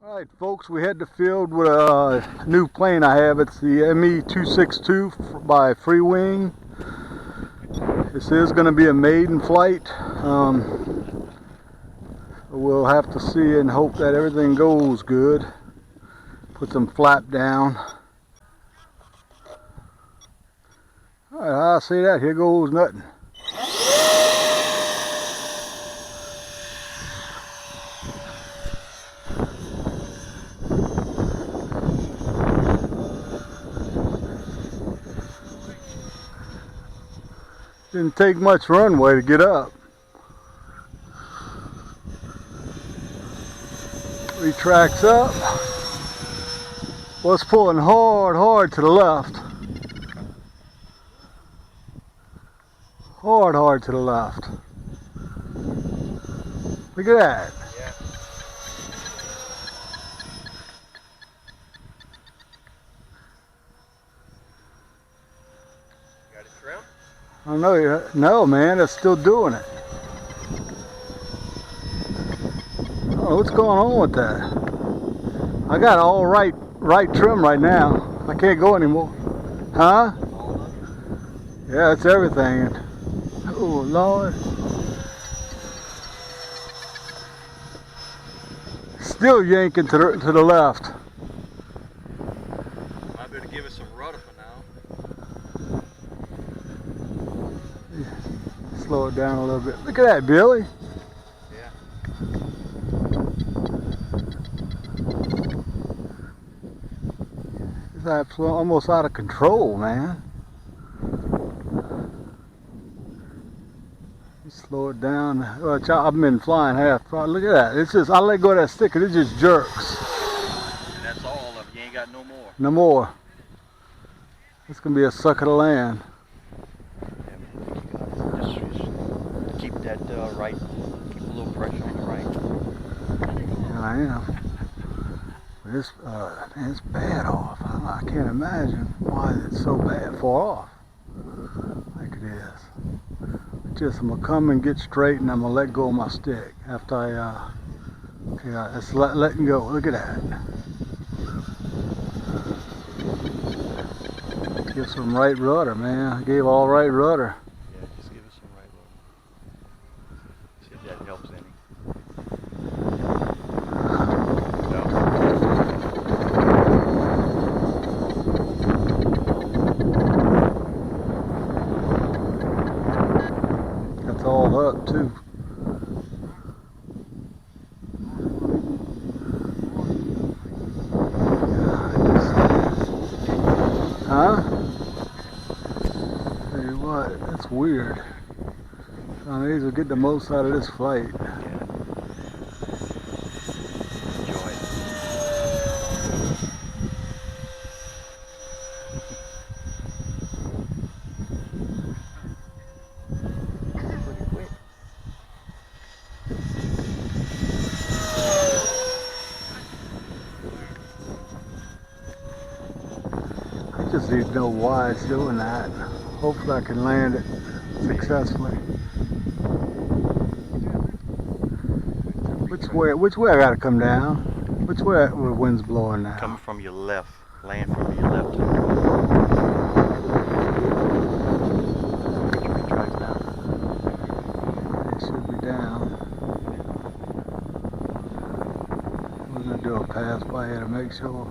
Alright folks, we head to field with a new plane I have. It's the ME-262 by FreeWing. This is going to be a maiden flight. We'll have to see and hope that everything goes good. Put some flap down. Alright, I see that. Here goes nothing. Didn't take much runway to get up. Retracts up. Well, it's pulling hard to the left. Hard to the left. Look at that. Yeah. Got it trim? I don't know. No, man, it's still doing it. Oh, what's going on with that? I got all right trim right now. I can't go anymore. Huh? Yeah, it's everything. Oh, Lord. Still yanking to the left. Might better give it some rudder for now. Slow it down a little bit. Look at that, Billy. Yeah. It's almost out of control, man. Slow it down. I've been flying half. Look at that. It's just, I let go of that stick and it just jerks. And that's all of it. You ain't got no more. No more. It's going to be a suck of the land. Just keep that right. Keep a little pressure on the right. Yeah, I am. But it's bad off. I can't imagine why it's so bad far off like it is. Just I'm gonna come and get straight, and I'm gonna let go of my stick after I it's letting go. Look at that. Give some right rudder, man. I gave all right rudder. Yeah, just give it some right rudder. See if that helps any. All up too. Huh? Tell you what, that's weird. These will get the most out of this flight. Enjoy it. I just need to know why it's doing that. Hopefully I can land it successfully. Which way I gotta come down? Which way the wind's blowing now? Coming from your left. Land from your left. Retract down. It should be down. We're gonna do a pass by here to make sure.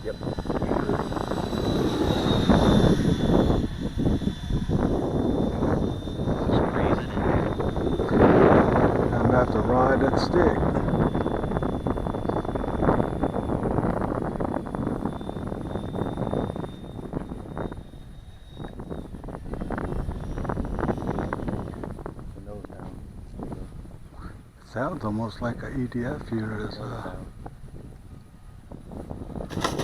Yep. I'm gonna have to ride that stick. It sounds almost like an EDF unit.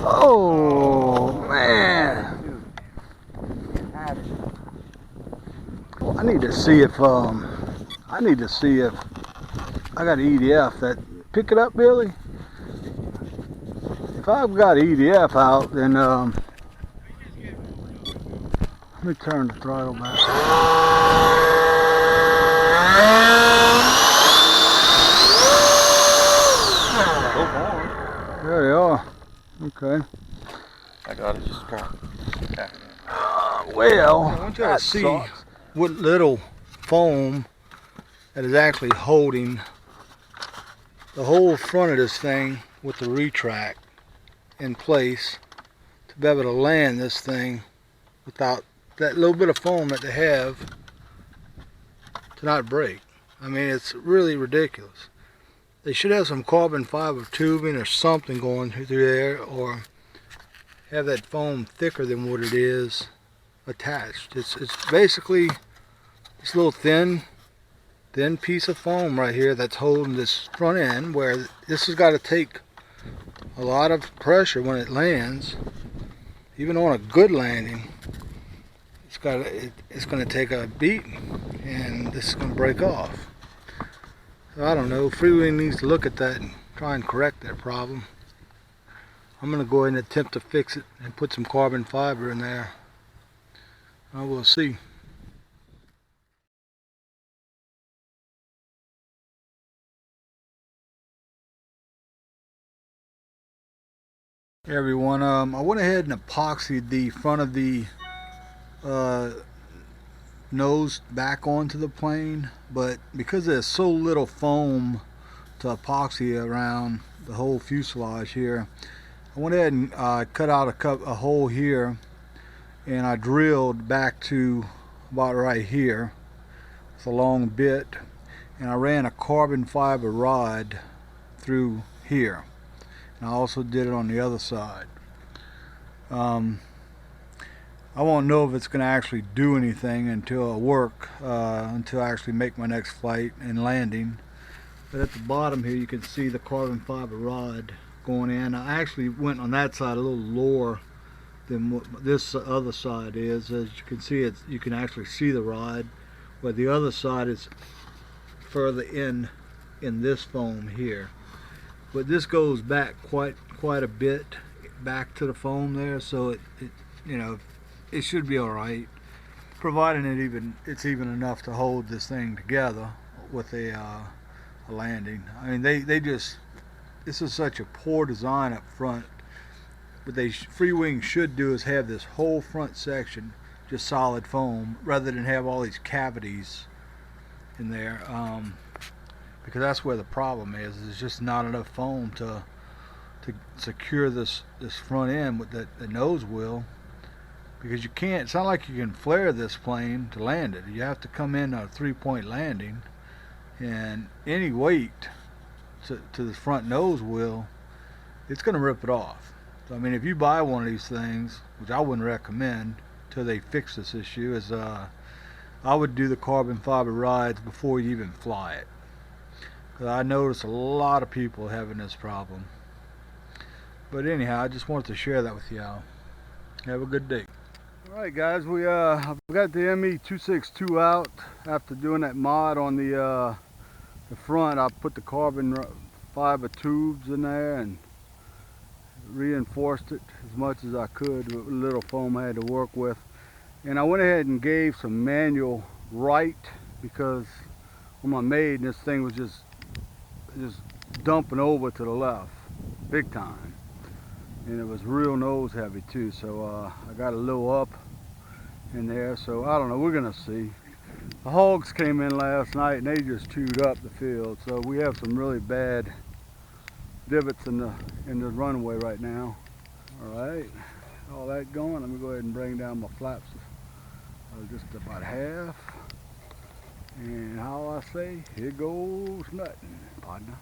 Oh man! Well, I need to see if I got EDF that pick it up, Billy. If I've got EDF out, then let me turn the throttle back. There they are. Okay. I got it. Just try. Yeah. Well, I want you to that see sucks. what little foam that is actually holding the whole front of this thing with the retract in place to be able to land this thing without that little bit of foam that they have to not break. I mean, it's really ridiculous. They should have some carbon fiber tubing or something going through there, or have that foam thicker than what it is attached. It's basically this little thin piece of foam right here that's holding this front end, where this has got to take a lot of pressure when it lands. Even on a good landing, it's going to take a beating, and this is going to break off. So I don't know. FreeWing needs to look at that and try and correct that problem. I'm going to go ahead and attempt to fix it and put some carbon fiber in there. I will see. Hey everyone, I went ahead and epoxied the front of the nose back onto the plane, but because there's so little foam to epoxy around the whole fuselage here, I went ahead and cut out a hole here, and I drilled back to about right here. It's a long bit, and I ran a carbon fiber rod through here. And I also did it on the other side. I won't know if it's going to actually do anything until I actually make my next flight and landing. But at the bottom here you can see the carbon fiber rod going in. I actually went on that side a little lower than what this other side is. As you can see, you can actually see the rod, where the other side is further in this foam here. But this goes back quite a bit back to the foam there, so it you know, it should be all right, providing it's even enough to hold this thing together with a landing. I mean, this is such a poor design up front. What FreeWing should do is have this whole front section just solid foam, rather than have all these cavities in there. Because that's where the problem is. There's just not enough foam to secure this front end with the nose wheel, because you can't, it's not like you can flare this plane to land it. You have to come in a 3-point landing, and any weight to the front nose wheel, it's going to rip it off. So I mean, if you buy one of these things, which I wouldn't recommend till they fix this issue, is I would do the carbon fiber rods before you even fly it. Because I notice a lot of people having this problem. But anyhow, I just wanted to share that with y'all. Have a good day. Alright guys, we got the ME262 out. After doing that mod on the front, I put the carbon fiber tubes in there and reinforced it as much as I could with little foam I had to work with. And I went ahead and gave some manual right, because on my Maiden this thing was just dumping over to the left big time, and it was real nose heavy too, so I got a little up in there. So I don't know, we're gonna see. The hogs came in last night and they just chewed up the field, so we have some really bad divots in the runway right now. All right, all that going, let me go ahead and bring down my flaps just about half. And how I say, here goes nothing, partner.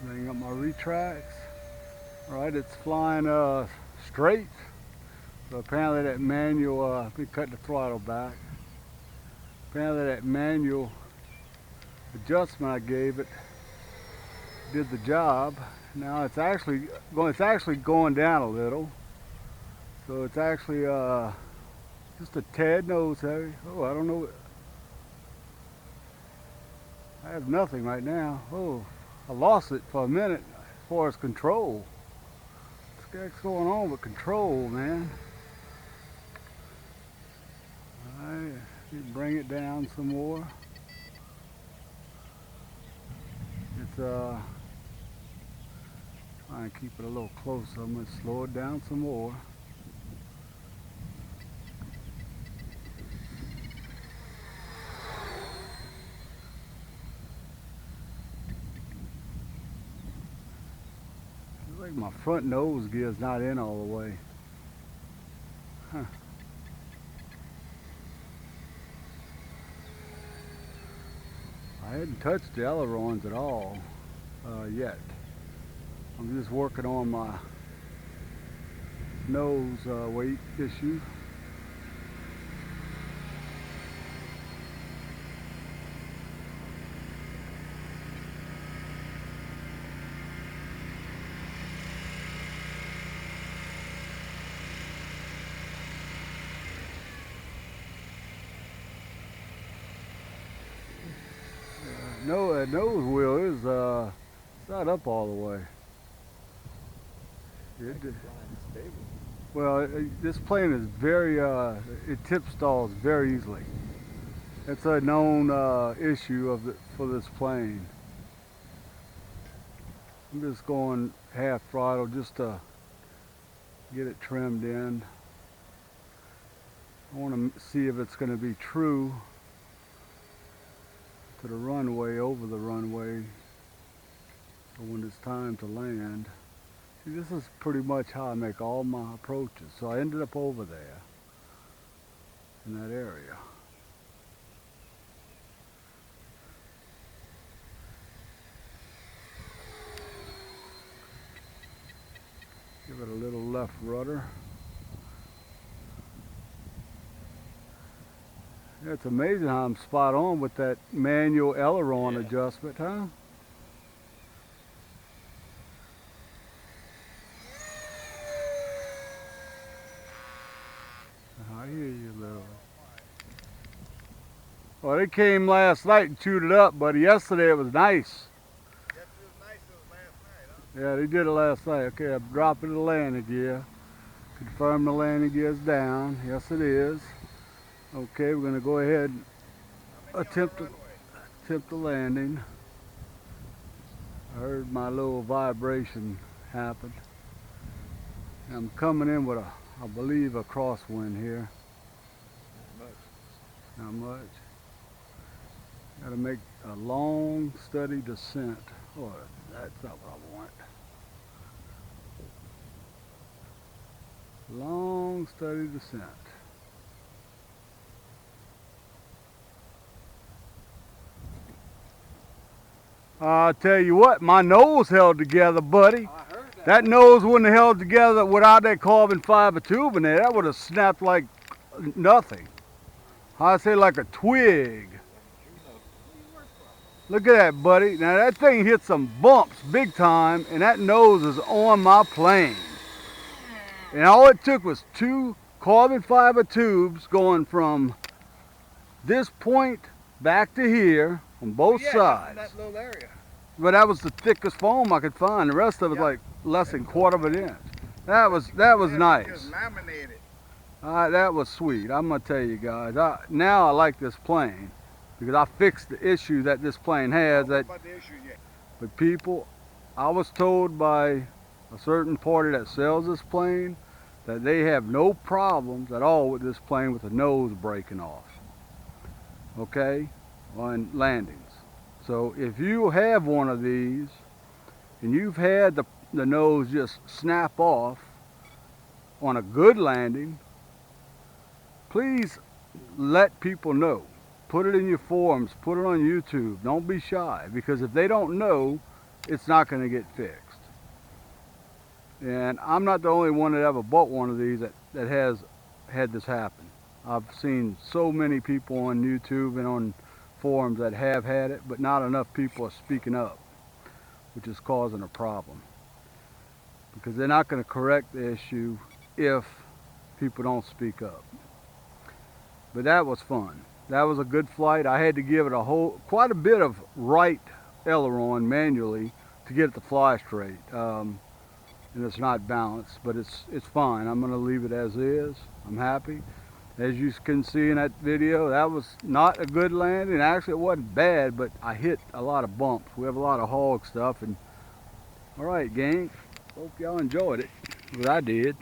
Bring up my retracts. All right, it's flying straight. So apparently that manual, let me cut the throttle back. Apparently that manual adjustment I gave it did the job. Now it's actually going down a little. So it's actually just a tad nose heavy. Oh, I don't know. I have nothing right now. Oh, I lost it for a minute. far as control. What's going on with control, man? Alright, bring it down some more. It's try and keep it a little closer. I'm gonna slow it down some more. Looks like my front nose gear's not in all the way. Huh. I hadn't touched the ailerons at all yet. I'm just working on my nose weight issue. No, that nose wheel is it's not up all the way. Well, this plane is very it tip stalls very easily. It's a known issue for this plane. I'm just going half throttle just to get it trimmed in. I want to see if it's going to be true to the runway, over the runway, so when it's time to land. See, this is pretty much how I make all my approaches. So I ended up over there in that area. Give it a little left rudder. Yeah, it's amazing how I'm spot on with that manual aileron adjustment, huh? I hear you, little. Well, they came last night and chewed it up, but yesterday it was nice. Yeah, they did it last night. Okay, I'm dropping the landing gear. Confirm the landing gear is down. Yes, it is. Okay, we're going to go ahead and attempt the landing. I heard my little vibration happen. I'm coming in with I believe a crosswind here. Not much. Got to make a long, steady descent. Oh, that's not what I want. Long, steady descent. I'll tell you what, my nose held together, buddy. I heard that. That nose wouldn't have held together without that carbon fiber tube in there. That would have snapped like nothing. I'd say like a twig. Look at that, buddy. Now that thing hit some bumps big time, and that nose is on my plane. And all it took was 2 carbon fiber tubes going from this point back to here on both sides. That little area. But that was the thickest foam I could find. The rest of it like less than 1/4 of an inch. That was nice. Just laminated. That was sweet. I'm gonna tell you guys. Now I like this plane because I fixed the issue that this plane has. What about the issue yet? But people, I was told by a certain party that sells this plane that they have no problems at all with this plane with the nose breaking off. Okay, on landings. So if you have one of these and you've had the nose just snap off on a good landing, please let people know. Put it in your forums, put it on YouTube. Don't be shy, because if they don't know, it's not going to get fixed. And I'm not the only one that ever bought one of these that has had this happen. I've seen so many people on YouTube and on forums that have had it, but not enough people are speaking up, which is causing a problem. Because they're not going to correct the issue if people don't speak up. But that was fun. That was a good flight. I had to give it quite a bit of right aileron manually to get it to fly straight. And it's not balanced, but it's fine. I'm gonna leave it as is. I'm happy. As you can see in that video, that was not a good landing. Actually, it wasn't bad, but I hit a lot of bumps. We have a lot of hog stuff, and all right, gang. Hope y'all enjoyed it, because I did.